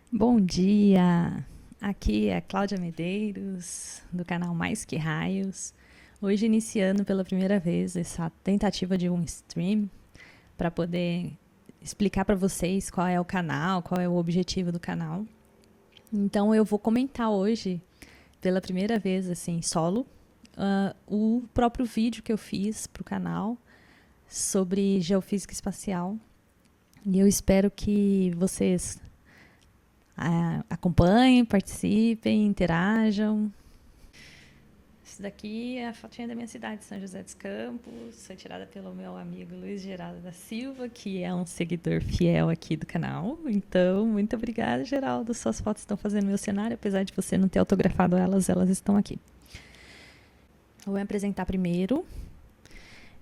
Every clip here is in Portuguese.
Bom dia! Aqui é a Cláudia Medeiros, do canal Mais Que Raios. Hoje iniciando pela primeira vez essa tentativa de um stream para poder explicar para vocês qual é o canal, qual é o objetivo do canal. Então eu vou comentar hoje, pela primeira vez assim, solo, o próprio vídeo que eu fiz para o canal sobre geofísica espacial. E eu espero que vocês acompanhem, participem, interajam. Isso daqui é a fotinha da minha cidade, São José dos Campos. Foi tirada pelo meu amigo Luiz Geraldo da Silva, que é um seguidor fiel aqui do canal. Então, muito obrigada, Geraldo. Suas fotos estão fazendo meu cenário, apesar de você não ter autografado elas, elas estão aqui. Vou me apresentar primeiro.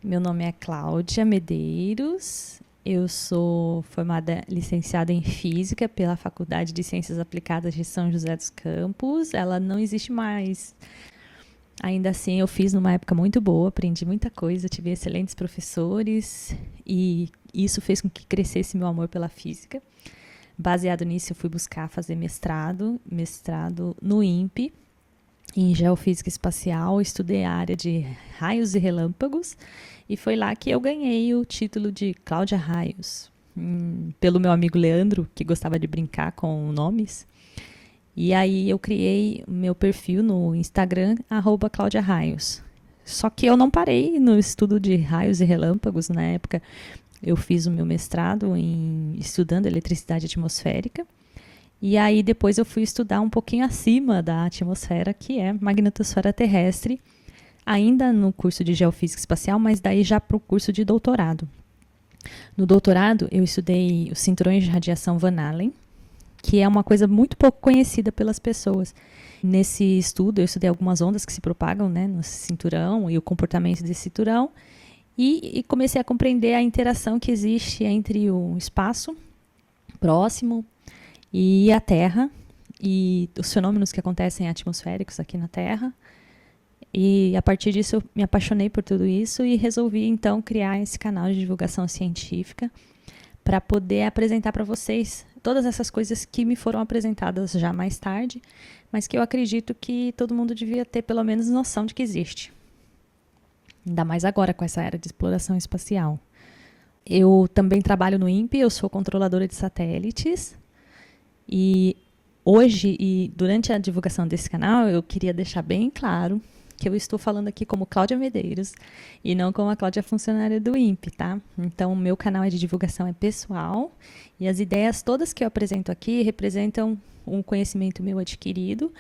Meu nome é Cláudia Medeiros. Eu sou formada licenciada em Física pela Faculdade de Ciências Aplicadas de São José dos Campos. Ela não existe mais. Ainda assim, eu fiz numa época muito boa, aprendi muita coisa, tive excelentes professores e isso fez com que crescesse meu amor pela física. Baseado nisso, eu fui buscar fazer mestrado no INPE, em Geofísica Espacial, estudei a área de raios e relâmpagos e foi lá que eu ganhei o título de Cláudia Raios, pelo meu amigo Leandro, que gostava de brincar com nomes. E aí eu criei meu perfil no Instagram, @CláudiaRaios. Só que eu não parei no estudo de raios e relâmpagos. Na época, eu fiz o meu mestrado estudando eletricidade atmosférica. E aí depois eu fui estudar um pouquinho acima da atmosfera, que é magnetosfera terrestre, ainda no curso de Geofísica Espacial, mas daí já para o curso de doutorado. No doutorado, eu estudei os cinturões de radiação Van Allen, que é uma coisa muito pouco conhecida pelas pessoas. Nesse estudo, eu estudei algumas ondas que se propagam, né, no cinturão e o comportamento desse cinturão, e comecei a compreender a interação que existe entre o espaço próximo e a Terra, e os fenômenos que acontecem atmosféricos aqui na Terra. E a partir disso eu me apaixonei por tudo isso e resolvi então criar esse canal de divulgação científica para poder apresentar para vocês todas essas coisas que me foram apresentadas já mais tarde, mas que eu acredito que todo mundo devia ter pelo menos noção de que existe. Ainda mais agora com essa era de exploração espacial. Eu também trabalho no INPE, eu sou controladora de satélites. E hoje, e durante a divulgação desse canal, eu queria deixar bem claro que eu estou falando aqui como Cláudia Medeiros e não como a Cláudia funcionária do INPE, tá? Então, o meu canal de divulgação é pessoal e as ideias todas que eu apresento aqui representam um conhecimento meu adquirido,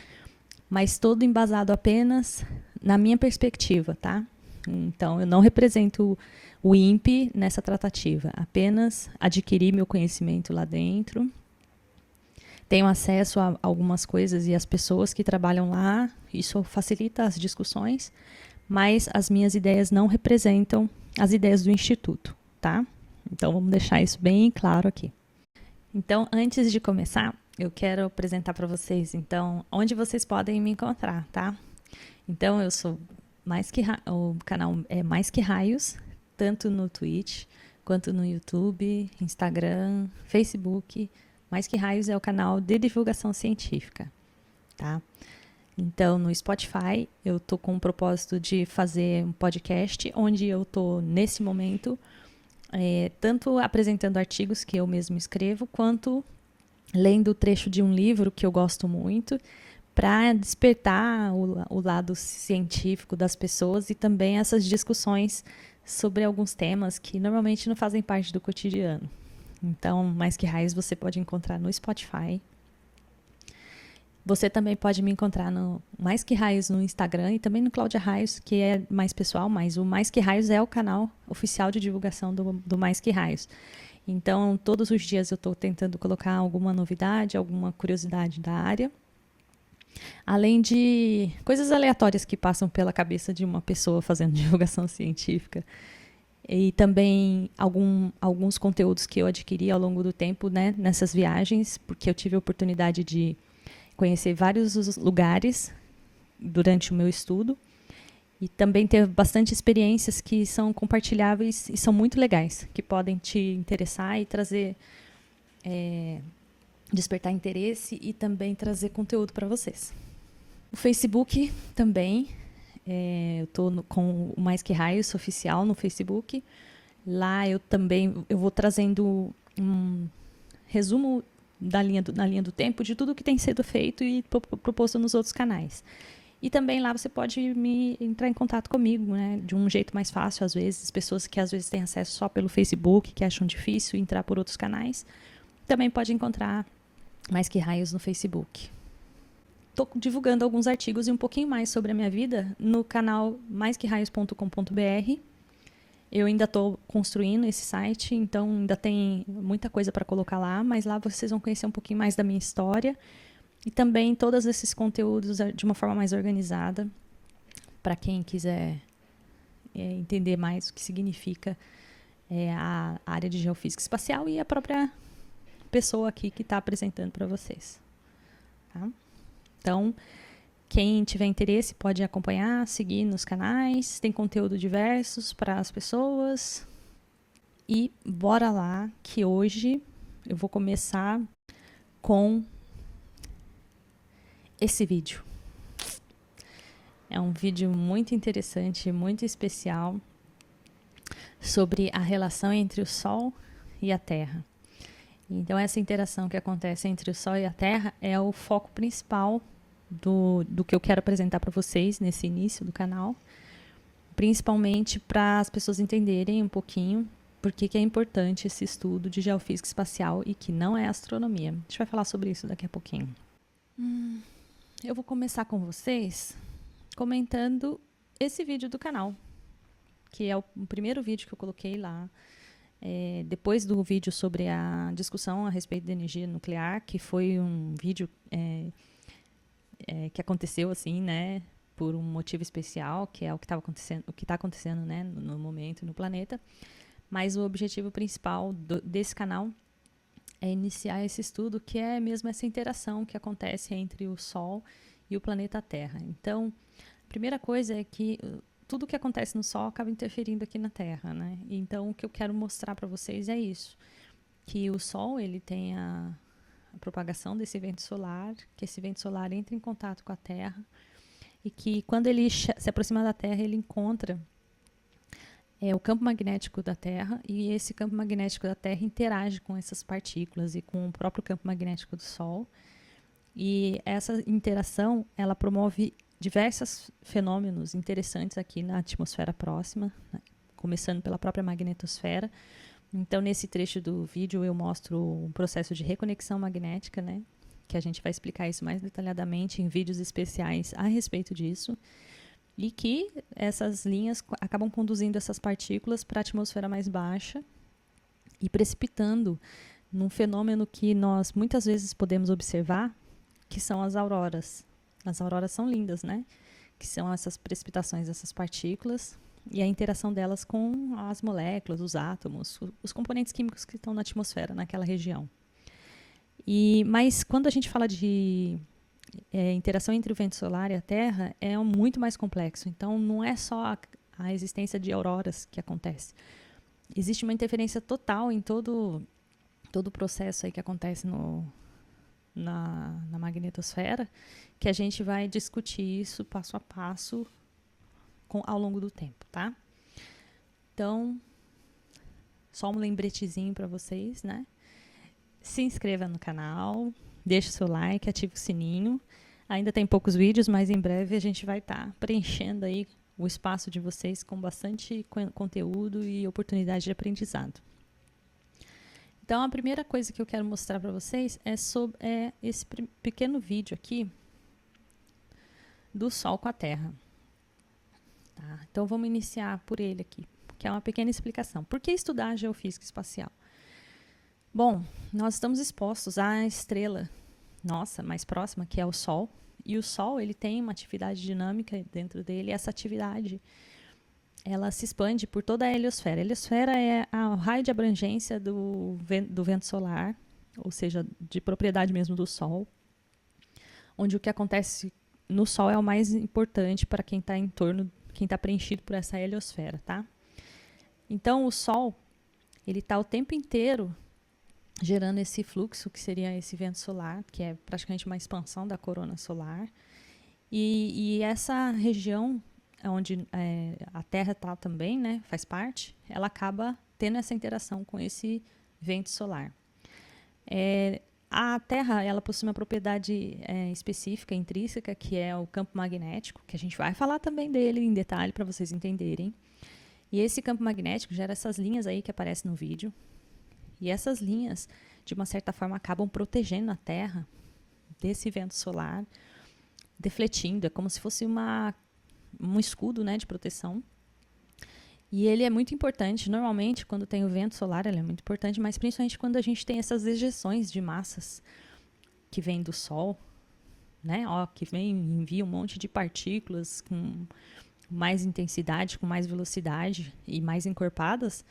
mas todo embasado apenas na minha perspectiva, tá? Então, eu não represento o INPE nessa tratativa, apenas adquiri meu conhecimento lá dentro. Tenho acesso a algumas coisas e as pessoas que trabalham lá, isso facilita as discussões, mas as minhas ideias não representam as ideias do Instituto, tá? Então, vamos deixar isso bem claro aqui. Então, antes de começar, eu quero apresentar para vocês, então, onde vocês podem me encontrar, tá? Então, eu sou o canal é Mais Que Raios, tanto no Twitch, quanto no YouTube, Instagram, Facebook. Mais Que Raios é o canal de divulgação científica, tá? Então, no Spotify, eu tô com o propósito de fazer um podcast, onde eu tô, nesse momento, tanto apresentando artigos que eu mesmo escrevo, quanto lendo o trecho de um livro que eu gosto muito, para despertar o lado científico das pessoas e também essas discussões sobre alguns temas que normalmente não fazem parte do cotidiano. Então, Mais Que Raios você pode encontrar no Spotify. Você também pode me encontrar no Mais Que Raios no Instagram e também no Cláudia Raios, que é mais pessoal, mas o Mais Que Raios é o canal oficial de divulgação do Mais Que Raios. Então, todos os dias eu estou tentando colocar alguma novidade, alguma curiosidade da área. Além de coisas aleatórias que passam pela cabeça de uma pessoa fazendo divulgação científica. E também alguns conteúdos que eu adquiri ao longo do tempo, né, nessas viagens, porque eu tive a oportunidade de conhecer vários lugares durante o meu estudo e também ter bastante experiências que são compartilháveis e são muito legais, que podem te interessar e trazer despertar interesse e também trazer conteúdo para vocês. O Facebook também, eu estou com o Mais Que Raios oficial no Facebook. Lá eu vou trazendo um resumo na linha do tempo de tudo que tem sido feito e proposto nos outros canais. E também lá você pode entrar em contato comigo, né, de um jeito mais fácil, às vezes, pessoas que às vezes têm acesso só pelo Facebook, que acham difícil entrar por outros canais, também pode encontrar Mais Que Raios no Facebook. Estou divulgando alguns artigos e um pouquinho mais sobre a minha vida no canal maisqueraios.com.br. Eu ainda estou construindo esse site, então ainda tem muita coisa para colocar lá, mas lá vocês vão conhecer um pouquinho mais da minha história e também todos esses conteúdos de uma forma mais organizada, para quem quiser entender mais o que significa a área de geofísica espacial e a própria pessoa aqui que está apresentando para vocês. Tá? Então, quem tiver interesse pode acompanhar, seguir nos canais, tem conteúdo diversos para as pessoas. E bora lá, que hoje eu vou começar com esse vídeo. É um vídeo muito interessante, muito especial, sobre a relação entre o Sol e a Terra. Então, essa interação que acontece entre o Sol e a Terra é o foco principal do que eu quero apresentar para vocês nesse início do canal, principalmente para as pessoas entenderem um pouquinho por que é importante esse estudo de geofísica espacial e que não é astronomia. A gente vai falar sobre isso daqui a pouquinho. Eu vou começar com vocês comentando esse vídeo do canal, que é o primeiro vídeo que eu coloquei lá, depois do vídeo sobre a discussão a respeito da energia nuclear, que foi um vídeo que aconteceu assim, né, por um motivo especial, que é o que estava acontecendo, o que está acontecendo, né, no momento no planeta. Mas o objetivo principal desse canal é iniciar esse estudo, que é mesmo essa interação que acontece entre o Sol e o planeta Terra. Então, a primeira coisa é que tudo que acontece no Sol acaba interferindo aqui na Terra, né? Então, o que eu quero mostrar para vocês é isso, que o Sol ele tem a propagação desse vento solar, que esse vento solar entra em contato com a Terra e que quando ele se aproxima da Terra, ele encontra o campo magnético da Terra, e esse campo magnético da Terra interage com essas partículas e com o próprio campo magnético do Sol. E essa interação, ela promove diversos fenômenos interessantes aqui na atmosfera próxima, né? Começando pela própria magnetosfera. Então, nesse trecho do vídeo, eu mostro um processo de reconexão magnética, né? Que a gente vai explicar isso mais detalhadamente em vídeos especiais a respeito disso. E que essas linhas acabam conduzindo essas partículas para a atmosfera mais baixa e precipitando num fenômeno que nós muitas vezes podemos observar, que são as auroras. As auroras são lindas, né? Que são essas precipitações dessas partículas e a interação delas com as moléculas, os átomos, os componentes químicos que estão na atmosfera, naquela região. Mas quando a gente fala de interação entre o vento solar e a Terra, é muito mais complexo. Então, não é só a existência de auroras que acontece. Existe uma interferência total em todo o processo aí que acontece na magnetosfera, que a gente vai discutir isso passo a passo ao longo do tempo, tá? Então, só um lembretezinho para vocês, né? Se inscreva no canal, deixe o seu like, ative o sininho. Ainda tem poucos vídeos, mas em breve a gente vai estar preenchendo aí o espaço de vocês com bastante conteúdo e oportunidade de aprendizado. Então, a primeira coisa que eu quero mostrar para vocês é esse pequeno vídeo aqui do Sol com a Terra. Tá? Então, vamos iniciar por ele aqui, que é uma pequena explicação. Por que estudar a geofísica espacial? Bom, nós estamos expostos à estrela nossa mais próxima, que é o Sol. E o Sol, ele tem uma atividade dinâmica dentro dele. E essa atividade, ela se expande por toda a heliosfera. A heliosfera é o raio de abrangência do vento solar, ou seja, de propriedade mesmo do Sol, onde o que acontece no Sol é o mais importante para quem está em torno, quem está preenchido por essa heliosfera, tá? Então, o Sol, ele está o tempo inteiro gerando esse fluxo, que seria esse vento solar, que é praticamente uma expansão da corona solar. E essa região onde a Terra está também, né, faz parte, ela acaba tendo essa interação com esse vento solar. A Terra, ela possui uma propriedade específica, intrínseca, que é o campo magnético, que a gente vai falar também dele em detalhe para vocês entenderem. E esse campo magnético gera essas linhas aí que aparecem no vídeo. E essas linhas, de uma certa forma, acabam protegendo a Terra desse vento solar, defletindo, é como se fosse um escudo, né, de proteção. E ele é muito importante, normalmente, quando tem o vento solar, ele é muito importante, mas principalmente quando a gente tem essas ejeções de massas que vêm do Sol, né, que envia um monte de partículas com mais intensidade, com mais velocidade e mais encorpadas,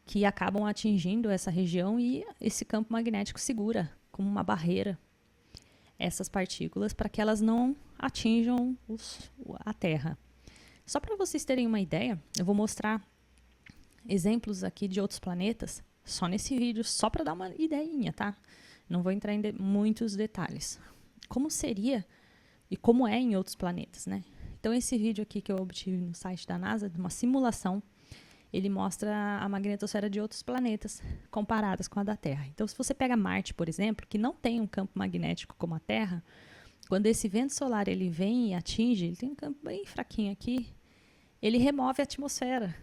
que acabam atingindo essa região e esse campo magnético segura como uma barreira essas partículas para que elas não atinjam a Terra. Só para vocês terem uma ideia, eu vou mostrar exemplos aqui de outros planetas, só nesse vídeo, só para dar uma ideinha, tá? Não vou entrar em muitos detalhes. Como seria e como é em outros planetas, né? Então, esse vídeo aqui que eu obtive no site da NASA, de uma simulação, ele mostra a magnetosfera de outros planetas comparadas com a da Terra. Então, se você pega Marte, por exemplo, que não tem um campo magnético como a Terra, quando esse vento solar ele vem e atinge, ele tem um campo bem fraquinho aqui, ele remove a atmosfera.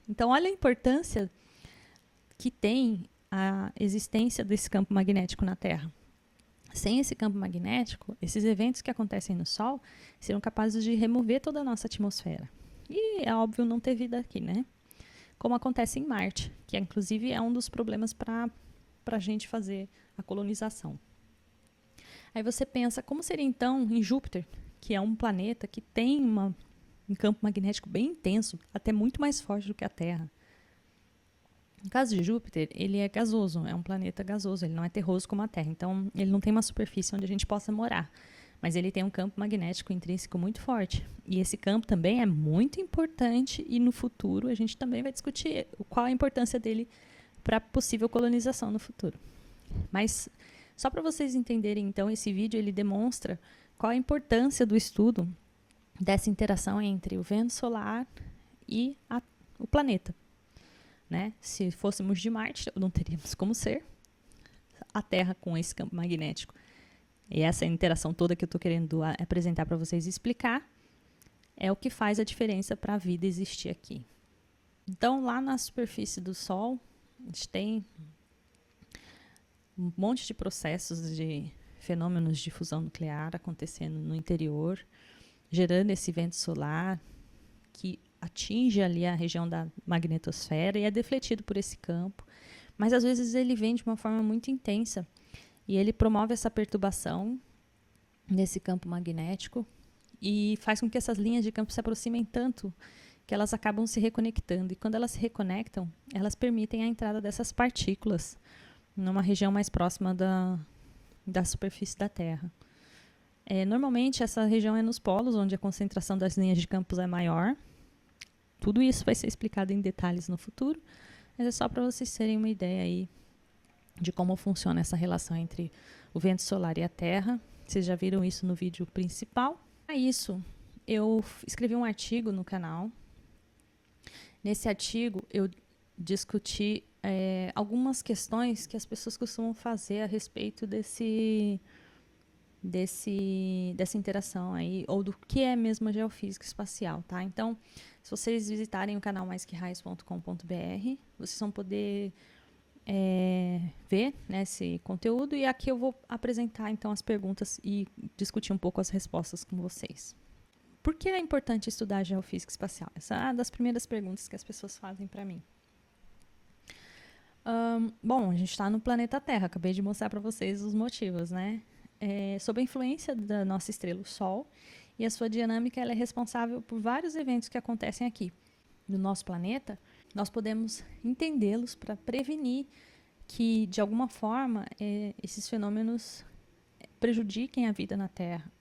Então, olha a importância que tem a existência desse campo magnético na Terra. Sem esse campo magnético, esses eventos que acontecem no Sol serão capazes de remover toda a nossa atmosfera. E é óbvio não ter vida aqui, né? Como acontece em Marte, que inclusive é um dos problemas para a gente fazer a colonização. Aí você pensa, como seria então em Júpiter, que é um planeta que tem um campo magnético bem intenso, até muito mais forte do que a Terra. No caso de Júpiter, ele é gasoso, é um planeta gasoso, ele não é terroso como a Terra, então ele não tem uma superfície onde a gente possa morar, mas ele tem um campo magnético intrínseco muito forte. E esse campo também é muito importante e no futuro a gente também vai discutir qual a importância dele para a possível colonização no futuro. Mas só para vocês entenderem, então, esse vídeo ele demonstra qual a importância do estudo dessa interação entre o vento solar e o planeta. Né? Se fôssemos de Marte, não teríamos como ser a Terra com esse campo magnético. E essa interação toda que eu estou querendo apresentar para vocês e explicar é o que faz a diferença para a vida existir aqui. Então, lá na superfície do Sol, a gente tem um monte de processos de fenômenos de fusão nuclear acontecendo no interior, gerando esse vento solar que atinge ali a região da magnetosfera e é defletido por esse campo. Mas, às vezes, ele vem de uma forma muito intensa e ele promove essa perturbação nesse campo magnético e faz com que essas linhas de campo se aproximem tanto que elas acabam se reconectando. E quando elas se reconectam, elas permitem a entrada dessas partículas numa região mais próxima da superfície da Terra. Normalmente, essa região é nos polos, onde a concentração das linhas de campos é maior. Tudo isso vai ser explicado em detalhes no futuro, mas é só para vocês terem uma ideia aí de como funciona essa relação entre o vento solar e a Terra. Vocês já viram isso no vídeo principal. Para isso, eu escrevi um artigo no canal. Nesse artigo, eu discuti algumas questões que as pessoas costumam fazer a respeito dessa interação aí, ou do que é mesmo a geofísica espacial, tá? Então, se vocês visitarem o canal maisqueraios.com.br, vocês vão poder ver, né, esse conteúdo, e aqui eu vou apresentar então as perguntas e discutir um pouco as respostas com vocês. Por que é importante estudar a geofísica espacial? Essa é uma das primeiras perguntas que as pessoas fazem para mim. Bom, a gente está no planeta Terra, acabei de mostrar para vocês os motivos, né? Sob a influência da nossa estrela, o Sol, e a sua dinâmica, ela é responsável por vários eventos que acontecem aqui no nosso planeta. Nós podemos entendê-los para prevenir que, de alguma forma, esses fenômenos prejudiquem a vida na Terra.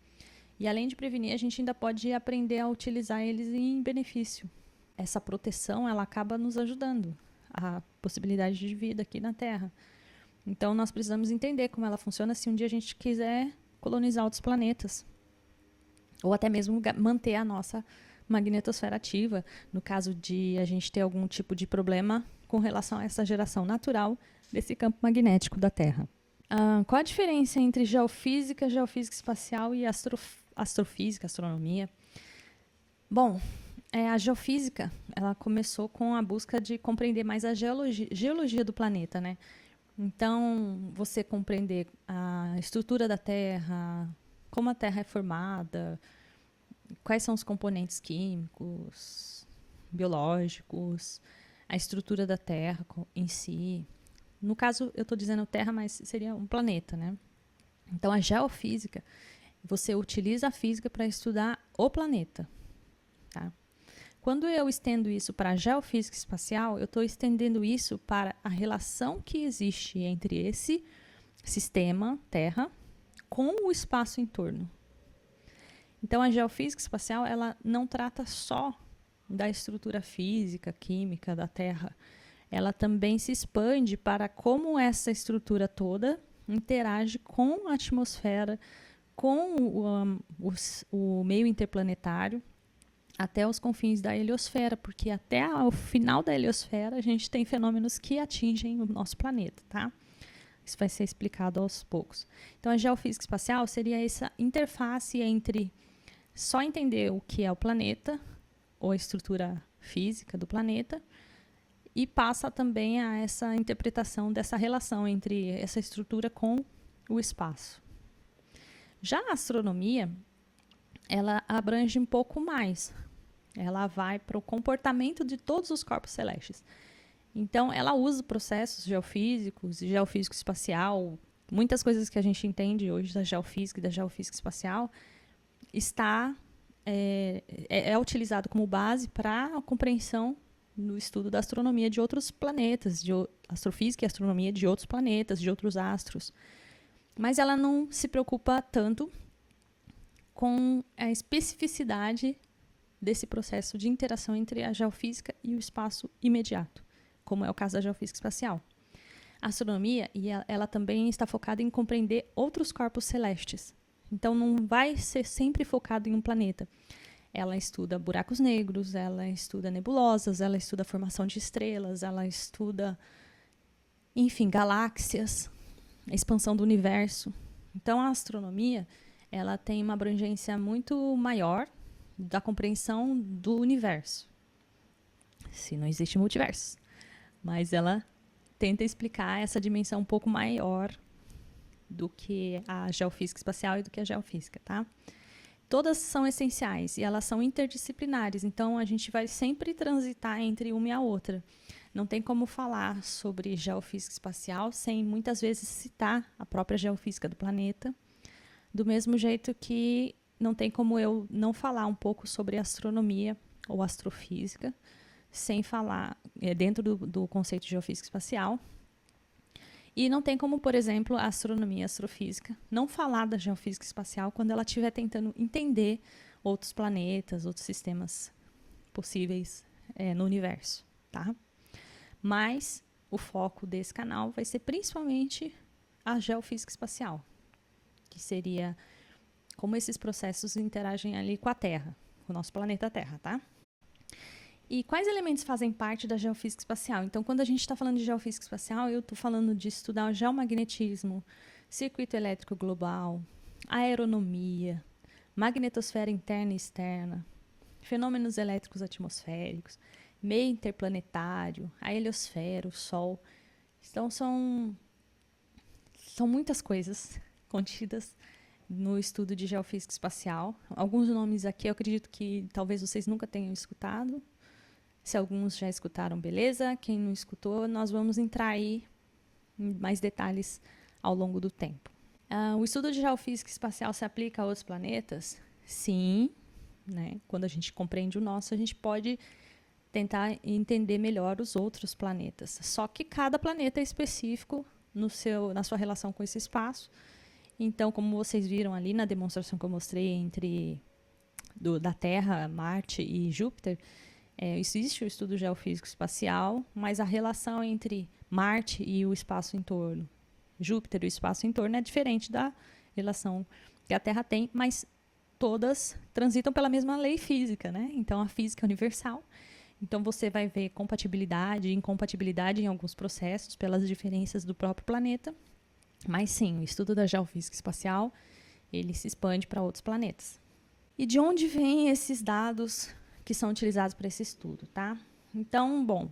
E, além de prevenir, a gente ainda pode aprender a utilizar eles em benefício. Essa proteção, ela acaba nos ajudando a possibilidade de vida aqui na Terra. Então, nós precisamos entender como ela funciona se um dia a gente quiser colonizar outros planetas. Ou até mesmo manter a nossa magnetosfera ativa, no caso de a gente ter algum tipo de problema com relação a essa geração natural desse campo magnético da Terra. Qual a diferença entre geofísica, geofísica espacial e astrofísica, astronomia? Bom, a geofísica, ela começou com a busca de compreender mais a geologia do planeta, né? Então, você compreender a estrutura da Terra, como a Terra é formada, quais são os componentes químicos, biológicos, a estrutura da Terra em si. No caso, eu estou dizendo Terra, mas seria um planeta, né? Então, a geofísica, você utiliza a física para estudar o planeta, tá? Quando eu estendo isso para a geofísica espacial, eu estou estendendo isso para a relação que existe entre esse sistema, Terra, com o espaço em torno. Então, a geofísica espacial, ela não trata só da estrutura física, química da Terra. Ela também se expande para como essa estrutura toda interage com a atmosfera, com o meio interplanetário, até os confins da heliosfera, porque até o final da heliosfera a gente tem fenômenos que atingem o nosso planeta, tá? Isso vai ser explicado aos poucos. Então, a geofísica espacial seria essa interface entre só entender o que é o planeta, ou a estrutura física do planeta, e passa também a essa interpretação dessa relação entre essa estrutura com o espaço. Já a astronomia, ela abrange um pouco mais. Ela vai para o comportamento de todos os corpos celestes. Então, ela usa processos geofísicos, geofísico espacial, muitas coisas que a gente entende hoje da geofísica e da geofísica espacial, é utilizado como base para a compreensão no estudo da astronomia de outros planetas, de astrofísica e astronomia de outros planetas, de outros astros. Mas ela não se preocupa tanto com a especificidade desse processo de interação entre a geofísica e o espaço imediato, como é o caso da geofísica espacial. A astronomia, ela também está focada em compreender outros corpos celestes. Então, não vai ser sempre focado em um planeta. Ela estuda buracos negros, ela estuda nebulosas, ela estuda a formação de estrelas, ela estuda, enfim, galáxias, a expansão do universo. Então, a astronomia, ela tem uma abrangência muito maior da compreensão do universo. Se não existe multiverso. Mas ela tenta explicar essa dimensão um pouco maior do que a geofísica espacial e do que a geofísica, tá? Todas são essenciais e elas são interdisciplinares, então a gente vai sempre transitar entre uma e a outra. Não tem como falar sobre geofísica espacial sem muitas vezes citar a própria geofísica do planeta, do mesmo jeito que não tem como eu não falar um pouco sobre astronomia ou astrofísica sem falar dentro do conceito de geofísica espacial. E não tem como, por exemplo, a astronomia e a astrofísica não falar da geofísica espacial quando ela estiver tentando entender outros planetas, outros sistemas possíveis no universo, tá? Mas o foco desse canal vai ser principalmente a geofísica espacial, que seria como esses processos interagem ali com a Terra, com o nosso planeta Terra, tá? E quais elementos fazem parte da geofísica espacial? Então, quando a gente está falando de geofísica espacial, eu estou falando de estudar o geomagnetismo, circuito elétrico global, aeronomia, magnetosfera interna e externa, fenômenos elétricos atmosféricos, meio interplanetário, a heliosfera, o Sol. Então, são muitas coisas contidas no estudo de geofísica espacial. Alguns nomes aqui eu acredito que talvez vocês nunca tenham escutado. Se alguns já escutaram, beleza. Quem não escutou, nós vamos entrar aí em mais detalhes ao longo do tempo. O estudo de geofísica espacial se aplica a outros planetas? Sim, né? Quando a gente compreende o nosso, a gente pode tentar entender melhor os outros planetas. Só que cada planeta é específico na sua relação com esse espaço. Então, como vocês viram ali na demonstração que eu mostrei da Terra, Marte e Júpiter, existe o estudo geofísico espacial, mas a relação entre Marte e o espaço em torno, Júpiter, o espaço em torno, é diferente da relação que a Terra tem, mas todas transitam pela mesma lei física, né? Então, a física é universal. Então, você vai ver compatibilidade e incompatibilidade em alguns processos pelas diferenças do próprio planeta. Mas, sim, o estudo da geofísica espacial, ele se expande para outros planetas. E de onde vêm esses dados que são utilizados para esse estudo, tá? Então, bom,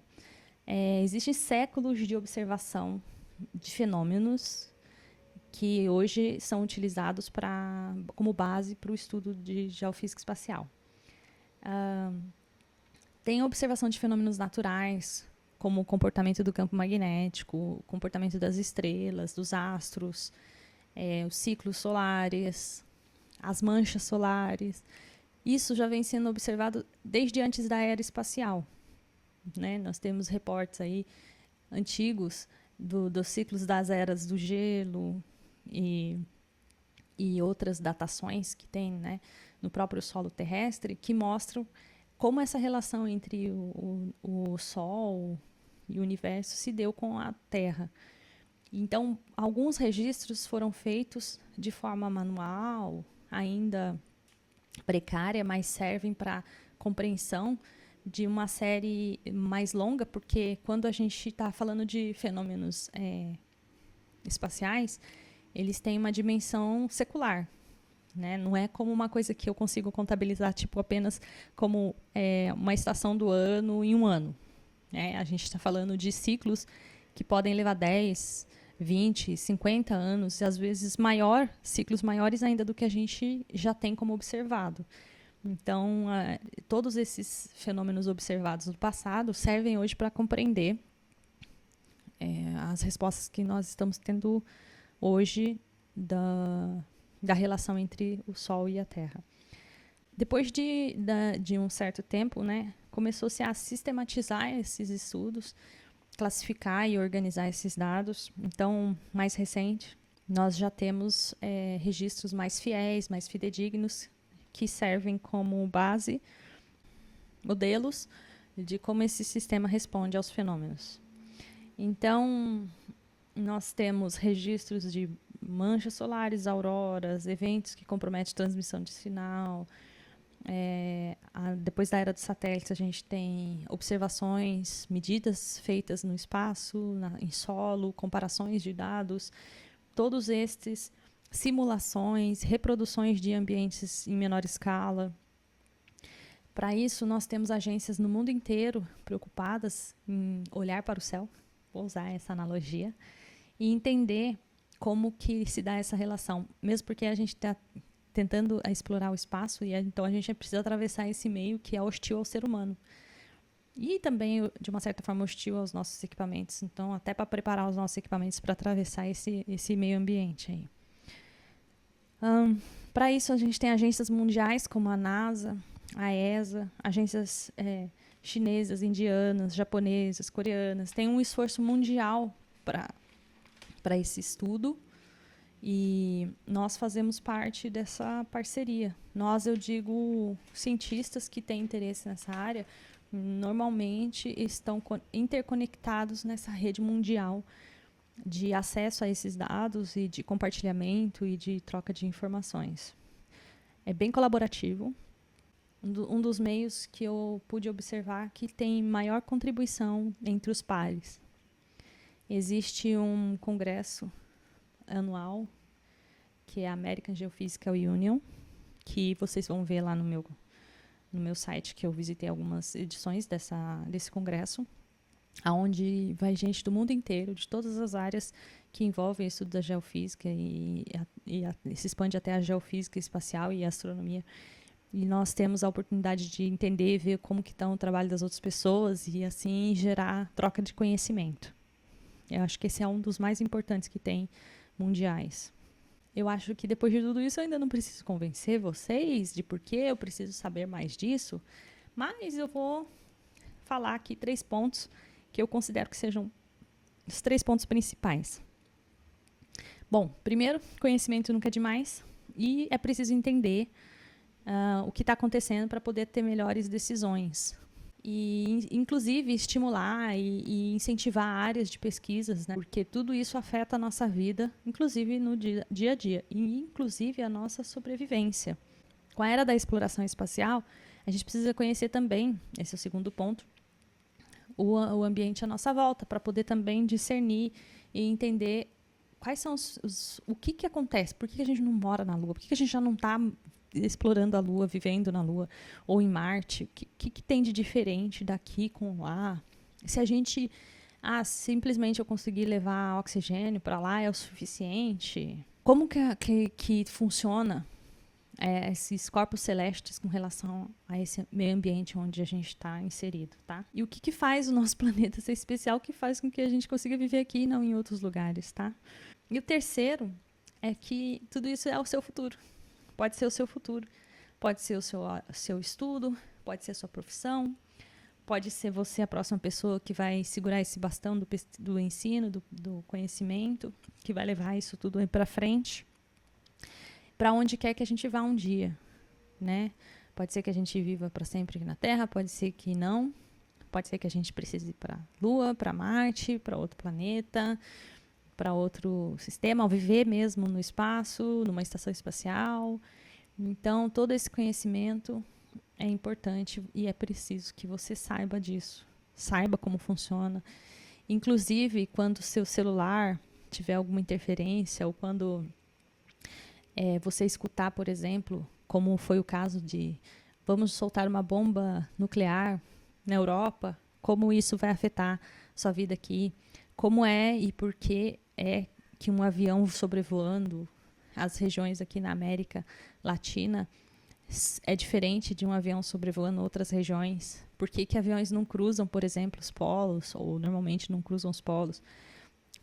existem séculos de observação de fenômenos que hoje são utilizados como base para o estudo de geofísica espacial. Tem observação de fenômenos naturais, como o comportamento do campo magnético, o comportamento das estrelas, dos astros, os ciclos solares, as manchas solares. Isso já vem sendo observado desde antes da era espacial, né? Nós temos reportes aí antigos dos ciclos das eras do gelo e outras datações que tem, né, no próprio solo terrestre, que mostram como essa relação entre o Sol e o universo se deu com a Terra. Então, alguns registros foram feitos de forma manual, ainda precária, mas servem para compreensão de uma série mais longa, porque quando a gente está falando de fenômenos espaciais, eles têm uma dimensão secular, né? Não é como uma coisa que eu consigo contabilizar tipo, apenas como uma estação do ano em um ano. Né? A gente está falando de ciclos que podem levar 10, 20, 50 anos, e às vezes ciclos maiores ainda do que a gente já tem como observado. Então, todos esses fenômenos observados no passado servem hoje para compreender as respostas que nós estamos tendo hoje da relação entre o Sol e a Terra. Depois de um certo tempo, né, começou-se a sistematizar esses estudos, classificar e organizar esses dados. Então, mais recente, nós já temos registros mais fiéis, mais fidedignos, que servem como base, modelos de como esse sistema responde aos fenômenos. Então, nós temos registros de manchas solares, auroras, eventos que comprometem a transmissão de sinal. Depois da era dos satélites, a gente tem observações, medidas feitas no espaço, em solo, comparações de dados. Todos estes, simulações, reproduções de ambientes em menor escala. Para isso, nós temos agências no mundo inteiro preocupadas em olhar para o céu, vou usar essa analogia, e entender como que se dá essa relação. Mesmo porque a gente está tentando explorar o espaço, e então a gente precisa atravessar esse meio que é hostil ao ser humano. E também, de uma certa forma, hostil aos nossos equipamentos. Então, até para preparar os nossos equipamentos para atravessar esse meio ambiente aí. Para isso, a gente tem agências mundiais como a NASA, a ESA, agências chinesas, indianas, japonesas, coreanas. Tem um esforço mundial para esse estudo. E nós fazemos parte dessa parceria. Nós, eu digo, cientistas que têm interesse nessa área, normalmente estão interconectados nessa rede mundial de acesso a esses dados e de compartilhamento e de troca de informações. É bem colaborativo. Um dos meios que eu pude observar que tem maior contribuição entre os pares. Existe um congresso anual, que é a American Geophysical Union, que vocês vão ver lá no meu site, que eu visitei algumas edições desse congresso, onde vai gente do mundo inteiro, de todas as áreas que envolvem o estudo da geofísica e se expande até a geofísica espacial e a astronomia. E nós temos a oportunidade de entender e ver como que está o trabalho das outras pessoas e, assim, gerar troca de conhecimento. Eu acho que esse é um dos mais importantes que tem mundiais. Eu acho que depois de tudo isso eu ainda não preciso convencer vocês de por que eu preciso saber mais disso, mas eu vou falar aqui 3 pontos que eu considero que sejam os 3 pontos principais. Bom, primeiro, conhecimento nunca é demais e é preciso entender o que está acontecendo para poder ter melhores decisões. e inclusive estimular e incentivar áreas de pesquisas, né? Porque tudo isso afeta a nossa vida, inclusive no dia a dia, e inclusive a nossa sobrevivência. Com a era da exploração espacial, a gente precisa conhecer também, esse é o segundo ponto, o ambiente à nossa volta, para poder também discernir e entender quais são o que acontece, por que a gente não mora na Lua, por que a gente já não está explorando a Lua, vivendo na Lua, ou em Marte, o que tem de diferente daqui com lá? Se a gente, simplesmente eu conseguir levar oxigênio para lá é o suficiente? Como que funciona esses corpos celestes com relação a esse meio ambiente onde a gente está inserido, tá? E o que faz o nosso planeta ser especial, que faz com que a gente consiga viver aqui e não em outros lugares, tá? E o terceiro é que tudo isso é o seu futuro. Pode ser o seu futuro, pode ser o seu estudo, pode ser a sua profissão, pode ser você a próxima pessoa que vai segurar esse bastão do ensino, do conhecimento, que vai levar isso tudo aí para frente, para onde quer que a gente vá um dia, né? Pode ser que a gente viva para sempre na Terra, pode ser que não, pode ser que a gente precise ir para a Lua, para Marte, para outro planeta, para outro sistema, ao viver mesmo no espaço, numa estação espacial. Então, todo esse conhecimento é importante e é preciso que você saiba disso, saiba como funciona. Inclusive, quando o seu celular tiver alguma interferência ou quando você escutar, por exemplo, como foi o caso de vamos soltar uma bomba nuclear na Europa, como isso vai afetar sua vida aqui, como é e por que é que um avião sobrevoando as regiões aqui na América Latina é diferente de um avião sobrevoando outras regiões. Por que aviões não cruzam, por exemplo, os polos, ou normalmente não cruzam os polos?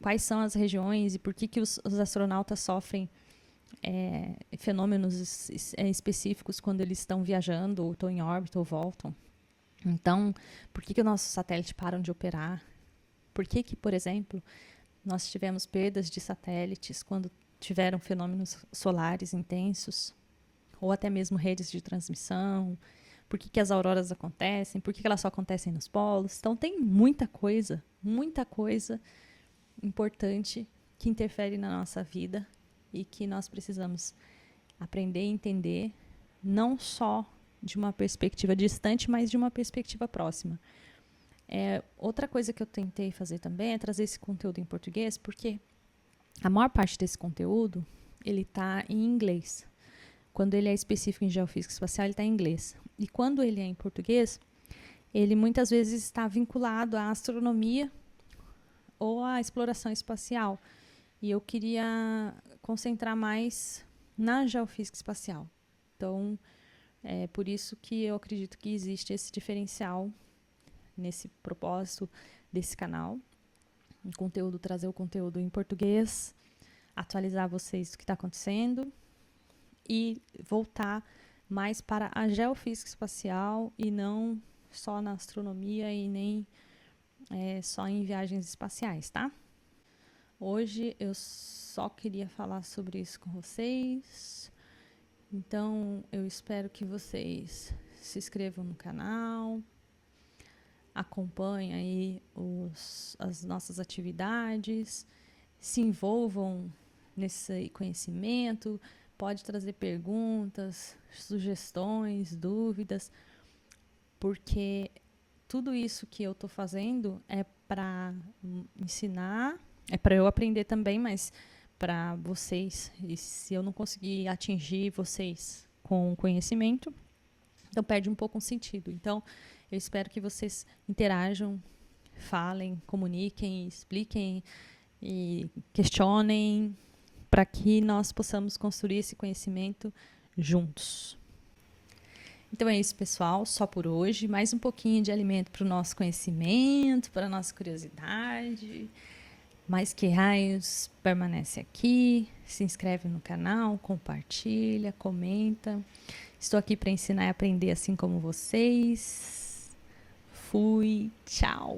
Quais são as regiões e por que os astronautas sofrem fenômenos específicos quando eles estão viajando, ou estão em órbita, ou voltam? Então, por que os nossos satélites param de operar? Por que, por exemplo, nós tivemos perdas de satélites quando tiveram fenômenos solares intensos, ou até mesmo redes de transmissão? Por que as auroras acontecem? Por que elas só acontecem nos polos? Então, tem muita coisa importante que interfere na nossa vida e que nós precisamos aprender e entender, não só de uma perspectiva distante, mas de uma perspectiva próxima. Outra coisa que eu tentei fazer também é trazer esse conteúdo em português, porque a maior parte desse conteúdo ele está em inglês. Quando ele é específico em geofísica espacial, ele está em inglês. E quando ele é em português, ele muitas vezes está vinculado à astronomia ou à exploração espacial. E eu queria concentrar mais na geofísica espacial. Então, é por isso que eu acredito que existe esse diferencial nesse propósito desse canal. Trazer o conteúdo em português, atualizar vocês do que está acontecendo e voltar mais para a geofísica espacial e não só na astronomia e nem só em viagens espaciais, tá? Hoje eu só queria falar sobre isso com vocês. Então, eu espero que vocês se inscrevam no canal, acompanhem aí as nossas atividades, se envolvam nesse conhecimento, pode trazer perguntas, sugestões, dúvidas, porque tudo isso que eu estou fazendo é para ensinar, é para eu aprender também, mas para vocês. E se eu não conseguir atingir vocês com conhecimento, então perde um pouco o sentido. Então, eu espero que vocês interajam, falem, comuniquem, expliquem e questionem para que nós possamos construir esse conhecimento juntos. Então é isso, pessoal, só por hoje. Mais um pouquinho de alimento para o nosso conhecimento, para a nossa curiosidade. Mais que raios, permanece aqui, se inscreve no canal, compartilha, comenta. Estou aqui para ensinar e aprender assim como vocês. Fui, tchau!